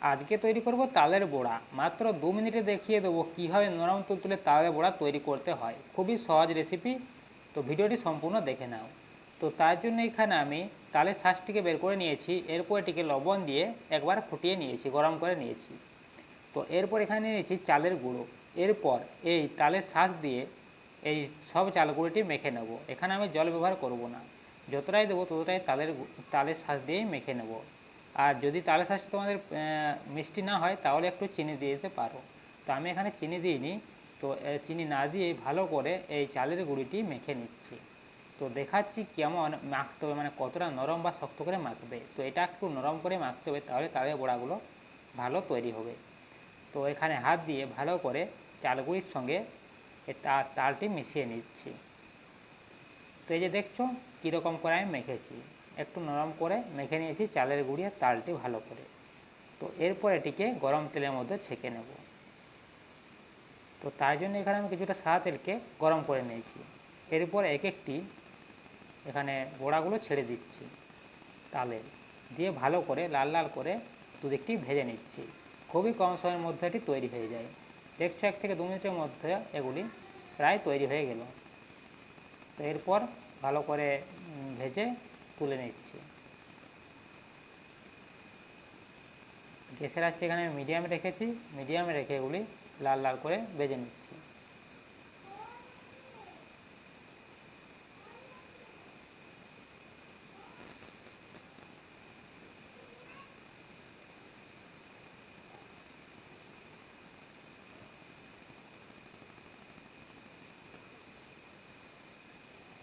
আজকে তৈরি করব তালের বড়া। মাত্র 2 মিনিটে দেখিয়ে দেবো কীভাবে নরম তুলতুলে তালের বড়া তৈরি করতে হয়। খুবই সহজ রেসিপি, তো ভিডিওটি সম্পূর্ণ দেখে নাও। তো তার জন্য এখানে আমি তালের শাঁসটিকে বের করে নিয়েছি, এরপর এটিকে লবণ দিয়ে একবার ফুটিয়ে নিয়েছি, গরম করে নিয়েছি। তো এরপর এখানে নিয়েছি চালের গুঁড়ো। এরপর এই তালের শাঁস দিয়ে এই সব চাল গুঁড়োটি মেখে নেব। এখানে আমি জল ব্যবহার করব না, যতটাই দেবো ততটাই তালের শাঁস দিয়েই মেখে নেব। আর যদি তালের শাঁস তোমাদের মিষ্টি না হয় তাহলে একটু চিনি দিয়ে দিতে পারো। তো আমি এখানে চিনি দিইনি, তো চিনি না দিয়ে ভালো করে এই চালের গুঁড়িটি মেখে নিচ্ছি। তো দেখাচ্ছি কেমন মাখতে হবে, মানে কতটা নরম বা শক্ত করে মাখবে। তো এটা একটু নরম করে মাখতে হবে, তাহলে তালের বড়াগুলো ভালো তৈরি হবে। তো এখানে হাত দিয়ে ভালো করে চালগুলির সঙ্গে তালটি মিশিয়ে নিচ্ছি। তো এই যে দেখছো কীরকম করে আমি মেখেছি, একটু নরম করে মেখে নিয়েছি চালের গুঁড়ি আর তালটি ভালো করে। তো এরপর এটিকে গরম তেলের মধ্যে ছেঁকে নেব। তো তার জন্য এখানে আমি কিছুটা সাদা তেলকে গরম করে নিয়েছি। এরপর এক একটি এখানে বড়াগুলো ছেড়ে দিচ্ছি, তালে দিয়ে ভালো করে লাল লাল করে দুদিকটি ভেজে নিচ্ছি। খুবই কম সময়ের মধ্যে এটি তৈরি হয়ে যায়। দেখছো 1 থেকে 2 মিনিটের মধ্যে এগুলি প্রায় তৈরি হয়ে গেল। তো এরপর ভালো করে ভেজে তুলে নিচ্ছি। গ্যাসের আঁচটি এখানে আমি মিডিয়ামে রেখেছি, মিডিয়ামে রেখে এগুলি লাল লাল করে ভেজে নিচ্ছি।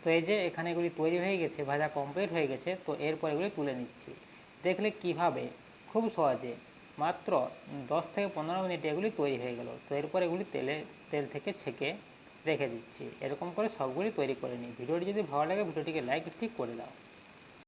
তো এই যে এখানে এগুলি তৈরি হয়ে গেছে, ভাজা কমপ্লিট হয়ে গেছে। তো এরপর এগুলি তুলে নিচ্ছি। দেখলে কিভাবে খুব সহজে মাত্র 10 থেকে 15 মিনিটে এগুলি তৈরি হয়ে গেল। তো এরপর এগুলি তেল থেকে ছেঁকে রেখে দিচ্ছি। এরকম করে সবগুলি তৈরি করে নিই। ভিডিওটি যদি ভালো লাগে ভিডিওটিকে লাইক ঠিক করে দাও।